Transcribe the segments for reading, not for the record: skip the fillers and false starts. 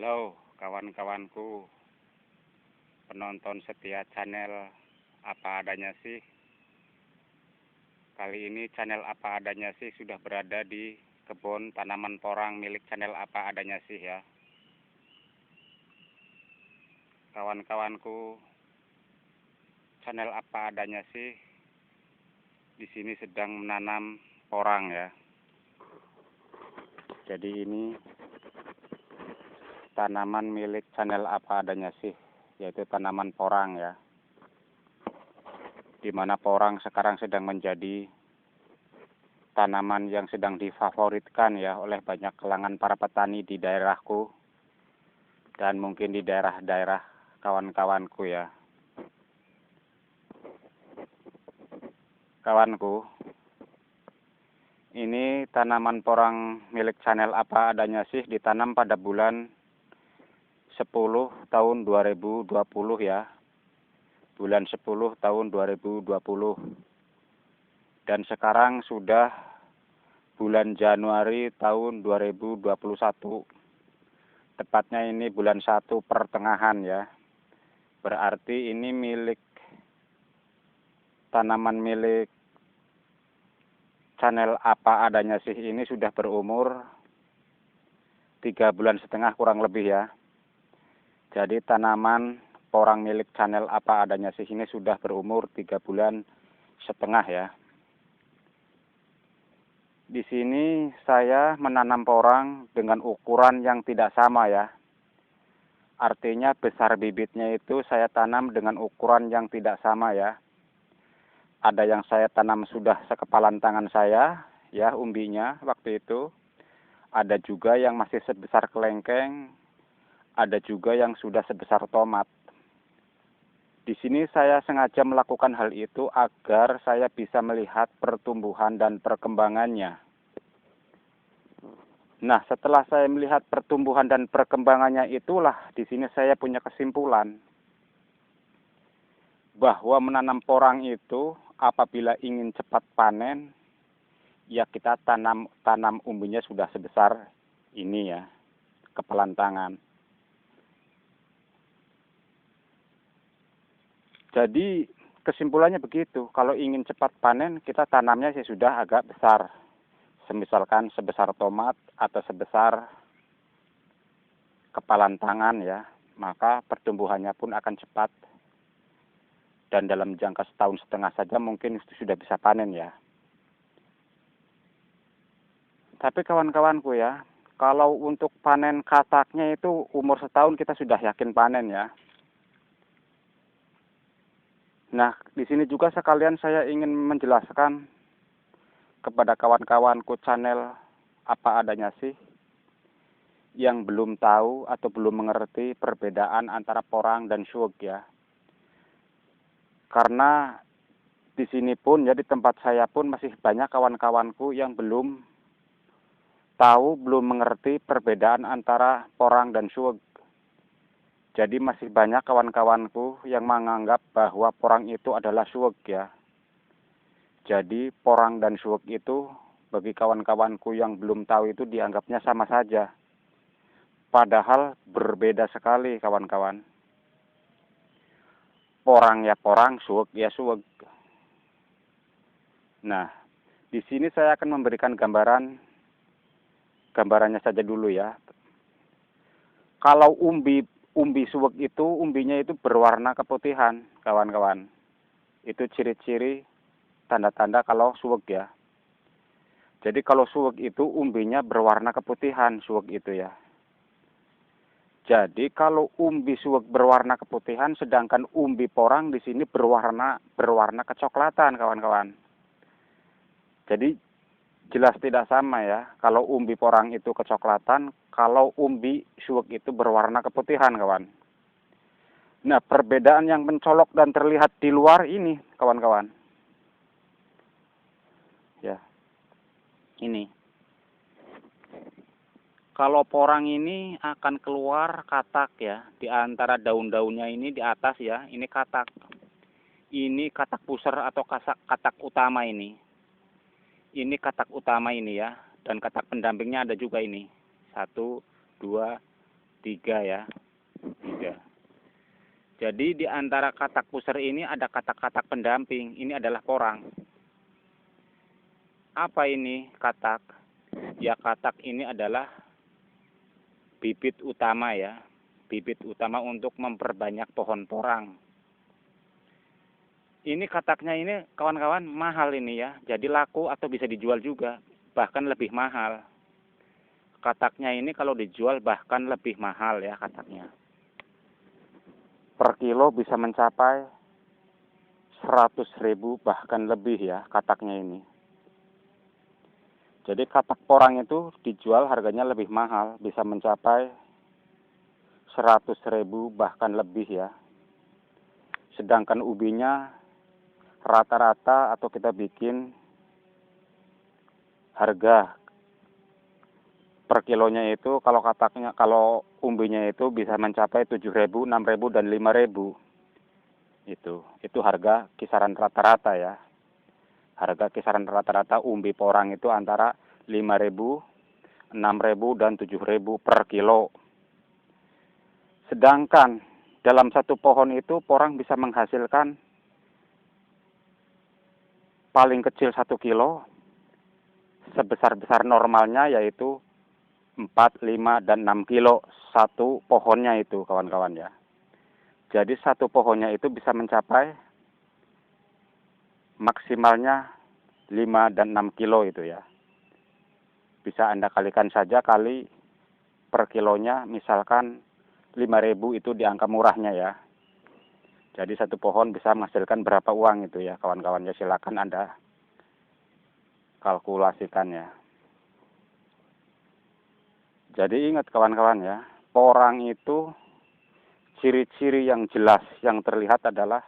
Halo kawan-kawanku, penonton setia channel Apa Adanya Sih. Kali ini channel Apa Adanya Sih sudah berada di kebun tanaman porang milik channel Apa Adanya Sih ya. Kawan-kawanku, channel Apa Adanya Sih di sini sedang menanam porang ya. Jadi ini tanaman milik channel Apa Adanya Sih, yaitu tanaman porang ya. Di mana porang sekarang sedang menjadi tanaman yang sedang difavoritkan ya oleh banyak kalangan para petani di daerahku dan mungkin di daerah-daerah kawan-kawanku ya. Kawanku, ini tanaman porang milik channel Apa Adanya Sih ditanam pada bulan 10 tahun 2020 ya. Bulan 10 tahun 2020. Dan sekarang sudah bulan Januari tahun 2021. Tepatnya ini bulan 1 pertengahan ya. Berarti ini tanaman milik channel Apa Adanya Sih ini sudah berumur 3,5 bulan kurang lebih ya. Jadi tanaman porang milik channel Apa Adanya Sih ini sudah berumur 3,5 bulan ya. Di sini saya menanam porang dengan ukuran yang tidak sama ya. Artinya besar bibitnya itu saya tanam dengan ukuran yang tidak sama ya. Ada yang saya tanam sudah sekepalan tangan saya ya umbinya waktu itu. Ada juga yang masih sebesar kelengkeng. Ada juga yang sudah sebesar tomat. Di sini saya sengaja melakukan hal itu agar saya bisa melihat pertumbuhan dan perkembangannya. Nah, setelah saya melihat pertumbuhan dan perkembangannya itulah di sini saya punya kesimpulan bahwa menanam porang itu apabila ingin cepat panen, ya kita tanam umbinya sudah sebesar ini ya, kepalan tangan. Jadi kesimpulannya begitu, kalau ingin cepat panen kita tanamnya sudah agak besar. Misalkan sebesar tomat atau sebesar kepalan tangan ya, maka pertumbuhannya pun akan cepat. Dan dalam jangka 1,5 tahun saja mungkin sudah bisa panen ya. Tapi kawan-kawanku ya, kalau untuk panen kataknya itu umur 1 tahun kita sudah yakin panen ya. Nah, di sini juga sekalian saya ingin menjelaskan kepada kawan-kawanku channel Apa Adanya Sih yang belum tahu atau belum mengerti perbedaan antara porang dan suweg ya. Karena di sini pun ya di tempat saya pun masih banyak kawan-kawanku yang belum tahu, belum mengerti perbedaan antara porang dan suweg. Jadi masih banyak kawan-kawanku yang menganggap bahwa porang itu adalah suweg ya. Jadi porang dan suweg itu bagi kawan-kawanku yang belum tahu itu dianggapnya sama saja. Padahal berbeda sekali kawan-kawan. Porang ya porang, suweg ya suweg. Nah, di sini saya akan memberikan gambarannya saja dulu ya. Kalau umbi suweg itu, umbinya itu berwarna keputihan, kawan-kawan. Itu ciri-ciri tanda-tanda kalau suweg ya. Jadi kalau suweg itu umbinya berwarna keputihan, suweg itu ya. Jadi kalau umbi suweg berwarna keputihan, sedangkan umbi porang di sini berwarna kecoklatan, kawan-kawan. Jadi jelas tidak sama ya. Kalau umbi porang itu kecoklatan, kalau umbi suweg itu berwarna keputihan, kawan. Nah, perbedaan yang mencolok dan terlihat di luar ini, kawan-kawan. Ya. Ini. Kalau porang ini akan keluar katak ya, di antara daun-daunnya ini di atas ya, ini katak. Ini katak pusar atau katak utama ini. Ini katak utama ini ya, dan katak pendampingnya ada juga ini. 1, 2, 3 ya. 3. Jadi di antara katak pusar ini ada katak-katak pendamping. Ini adalah porang. Apa ini katak? Ya, katak ini adalah bibit utama ya. Bibit utama untuk memperbanyak pohon porang. Ini kataknya ini kawan-kawan mahal ini ya. Jadi laku atau bisa dijual juga. Bahkan lebih mahal. Kataknya ini kalau dijual bahkan lebih mahal ya kataknya. Per kilo bisa mencapai 100.000 bahkan lebih ya kataknya ini. Jadi katak porang itu dijual harganya lebih mahal. Bisa mencapai 100.000 bahkan lebih ya. Sedangkan ubinya rata-rata atau kita bikin harga per kilonya itu kalau umbinya itu bisa mencapai 7.000, 6.000 dan 5.000. Itu harga kisaran rata-rata ya. Harga kisaran rata-rata umbi porang itu antara 5.000, 6.000 dan 7.000 per kilo. Sedangkan dalam satu pohon itu porang bisa menghasilkan paling kecil 1 kilo, sebesar-besar normalnya yaitu 4, 5, dan 6 kilo satu pohonnya itu kawan-kawan ya. Jadi satu pohonnya itu bisa mencapai maksimalnya 5 dan 6 kilo itu ya. Bisa Anda kalikan saja kali per kilonya misalkan 5.000 itu di angka murahnya ya. Jadi satu pohon bisa menghasilkan berapa uang itu ya kawan-kawan ya, silakan Anda kalkulasikan ya. Jadi ingat kawan-kawan ya, porang itu ciri-ciri yang jelas yang terlihat adalah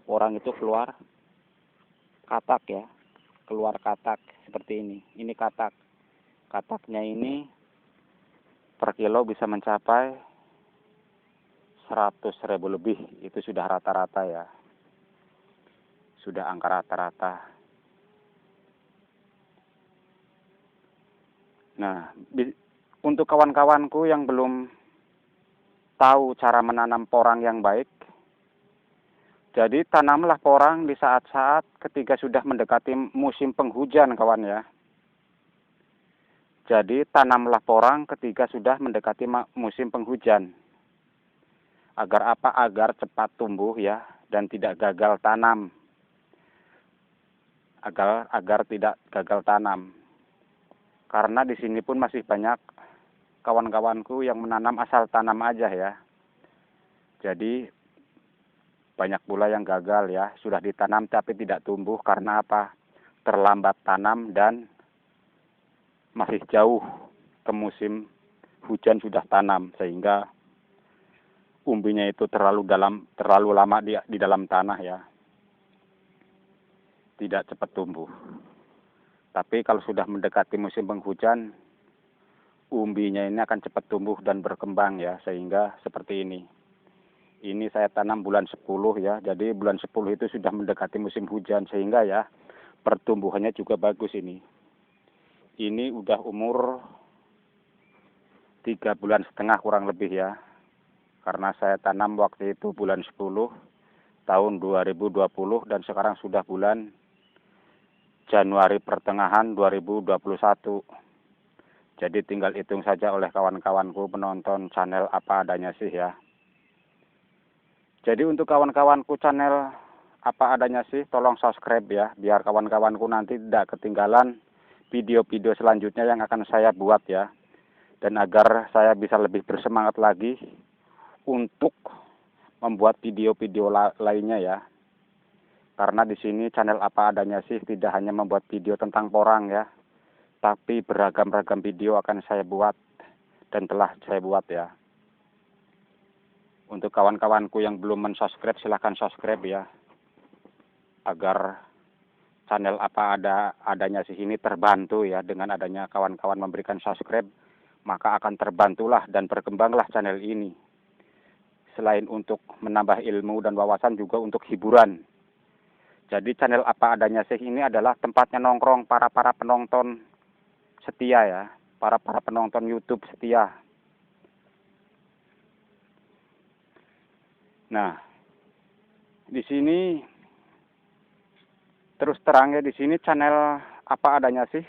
porang itu keluar katak ya. Keluar katak seperti ini. Ini katak. Kataknya ini per kilo bisa mencapai 100.000 lebih. Itu sudah rata-rata ya. Sudah angka rata-rata. Nah, untuk kawan-kawanku yang belum tahu cara menanam porang yang baik, jadi tanamlah porang di saat-saat ketika sudah mendekati musim penghujan kawan ya. Jadi tanamlah porang ketika sudah mendekati musim penghujan. Agar apa? Agar cepat tumbuh ya dan tidak gagal tanam. Agar tidak gagal tanam. Karena di sini pun masih banyak kawan-kawanku yang menanam asal tanam aja ya. Jadi banyak pula yang gagal ya, sudah ditanam tapi tidak tumbuh karena apa? Terlambat tanam dan masih jauh ke musim hujan sudah tanam sehingga umbinya itu terlalu lama di dalam tanah ya. Tidak cepat tumbuh. Tapi kalau sudah mendekati musim penghujan, umbinya ini akan cepat tumbuh dan berkembang ya, sehingga seperti ini. Ini saya tanam bulan 10 ya. Jadi bulan 10 itu sudah mendekati musim hujan sehingga ya pertumbuhannya juga bagus ini. Ini udah umur 3,5 bulan kurang lebih ya. Karena saya tanam waktu itu bulan 10 tahun 2020 dan sekarang sudah bulan Januari pertengahan 2021. Jadi tinggal hitung saja oleh kawan-kawanku penonton channel Apa Adanya sih ya. Jadi untuk kawan-kawanku channel Apa Adanya sih, tolong subscribe ya, biar kawan-kawanku nanti tidak ketinggalan video-video selanjutnya yang akan saya buat ya. Dan agar saya bisa lebih bersemangat lagi untuk membuat video-video lainnya ya. Karena di sini channel Apa Adanya sih tidak hanya membuat video tentang porang ya, tapi beragam-ragam video akan saya buat dan telah saya buat ya. Untuk kawan-kawanku yang belum mensubscribe, silahkan subscribe ya. Agar channel Apa Adanya sih ini terbantu ya, dengan adanya kawan-kawan memberikan subscribe, maka akan terbantulah dan berkembanglah channel ini. Selain untuk menambah ilmu dan wawasan juga untuk hiburan. Jadi channel Apa Adanya sih ini adalah tempatnya nongkrong para penonton setia ya, para penonton YouTube setia. Nah, di sini terus terangnya di sini channel apa adanya sih.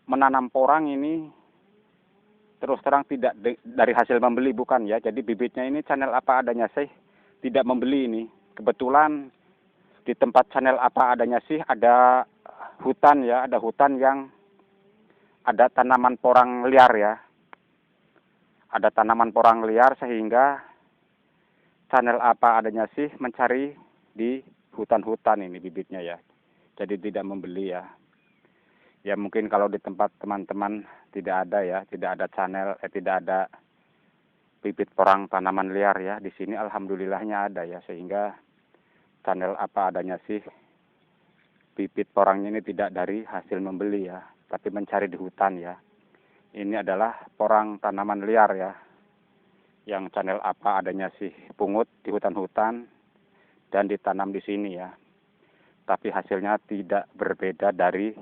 Menanam porang ini terus terang tidak dari hasil membeli, bukan ya. Jadi bibitnya ini channel apa adanya sih, tidak membeli ini. Kebetulan di tempat channel apa adanya sih ada hutan ya, ada hutan yang ada tanaman porang liar ya. Ada tanaman porang liar sehingga channel apa adanya sih mencari di hutan-hutan ini bibitnya ya. Jadi tidak membeli ya. Ya mungkin kalau di tempat teman-teman tidak ada ya, tidak ada channel, tidak ada bibit porang tanaman liar ya. Di sini alhamdulillahnya ada ya, sehingga channel apa adanya sih bibit porangnya ini tidak dari hasil membeli ya, tapi mencari di hutan ya. Ini adalah porang tanaman liar ya, yang channel apa adanya sih pungut di hutan-hutan dan ditanam di sini ya. Tapi hasilnya tidak berbeda dari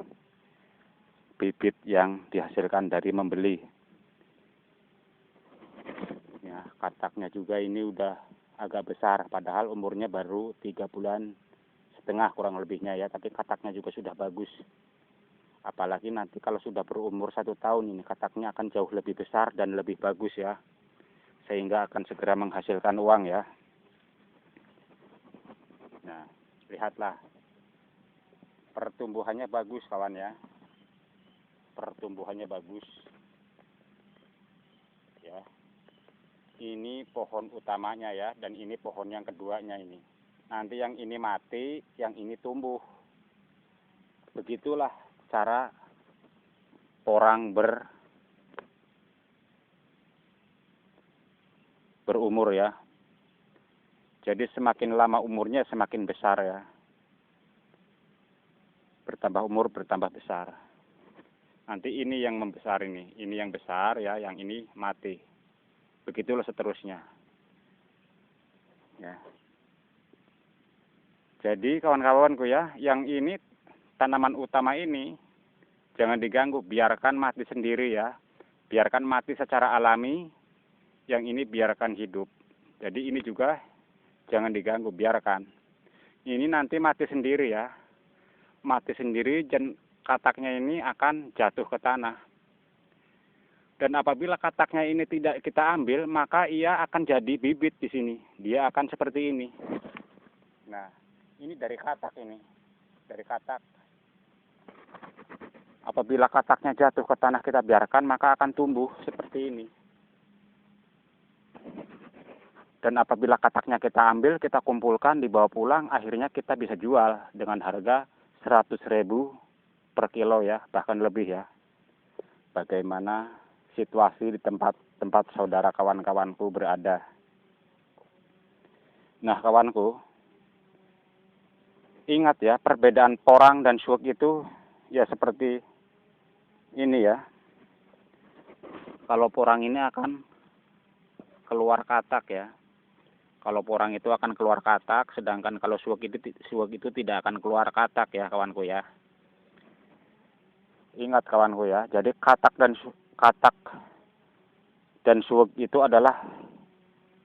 bibit yang dihasilkan dari membeli. Ya, kataknya juga ini udah agak besar, padahal umurnya baru 3,5 bulan kurang lebihnya ya, tapi kataknya juga sudah bagus. Apalagi nanti kalau sudah berumur 1 tahun ini kataknya akan jauh lebih besar dan lebih bagus ya, sehingga akan segera menghasilkan uang ya. Nah, lihatlah, pertumbuhannya bagus kawan ya, pertumbuhannya bagus ya. Ini pohon utamanya ya, dan ini pohon yang keduanya ini. Nanti yang ini mati, yang ini tumbuh. Begitulah cara porang berumur ya. Jadi semakin lama umurnya semakin besar ya. Bertambah umur bertambah besar. Nanti ini yang membesar ini yang besar ya, yang ini mati. Begitulah seterusnya. Ya. Jadi kawan-kawanku ya, yang ini tanaman utama ini jangan diganggu, biarkan mati sendiri ya. Biarkan mati secara alami, yang ini biarkan hidup. Jadi ini juga jangan diganggu, biarkan. Ini nanti mati sendiri ya. Mati sendiri dan kataknya ini akan jatuh ke tanah. Dan apabila kataknya ini tidak kita ambil, maka ia akan jadi bibit di sini. Dia akan seperti ini. Nah, ini dari katak ini. Dari katak. Apabila kataknya jatuh ke tanah kita biarkan, maka akan tumbuh seperti ini. Dan apabila kataknya kita ambil, kita kumpulkan, dibawa pulang, akhirnya kita bisa jual dengan harga 100.000 per kilo ya, bahkan lebih ya. Bagaimana situasi di tempat saudara kawan-kawanku berada. Nah kawanku, ingat ya, perbedaan porang dan suwek itu ya seperti ini ya. Kalau porang ini akan keluar katak ya. Kalau porang itu akan keluar katak, sedangkan kalau suwek itu tidak akan keluar katak ya kawanku ya. Ingat kawanku ya, jadi katak dan suwek itu adalah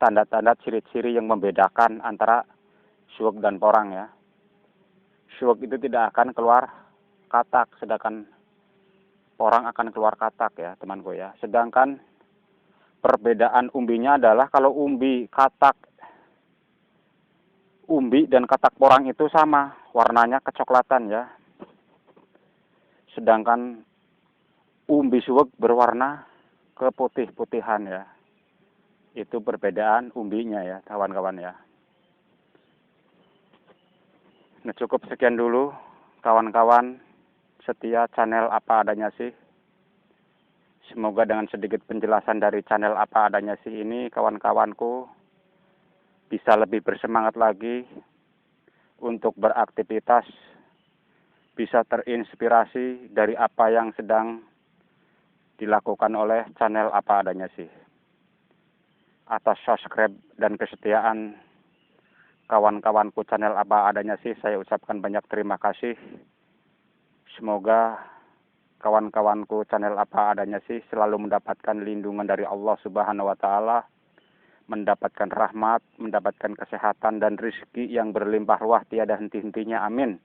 tanda-tanda ciri-ciri yang membedakan antara suwek dan porang ya. Suwek itu tidak akan keluar katak, sedangkan porang akan keluar katak ya temanku ya. Sedangkan perbedaan umbinya adalah kalau umbi dan katak porang itu sama, warnanya kecoklatan ya. Sedangkan umbi suwek berwarna keputih-putihan ya. Itu perbedaan umbinya ya kawan-kawan ya. Nah, cukup sekian dulu kawan-kawan setia channel apa adanya sih. Semoga dengan sedikit penjelasan dari channel apa adanya sih ini, kawan-kawanku bisa lebih bersemangat lagi untuk beraktivitas, bisa terinspirasi dari apa yang sedang dilakukan oleh channel apa adanya sih. Atas subscribe dan kesetiaan kawan-kawanku channel apa adanya sih, saya ucapkan banyak terima kasih. Semoga kawan-kawanku channel apa adanya sih selalu mendapatkan lindungan dari Allah Subhanahu wa Ta'ala, mendapatkan rahmat, mendapatkan kesehatan dan rezeki yang berlimpah ruah tiada henti-hentinya. Amin.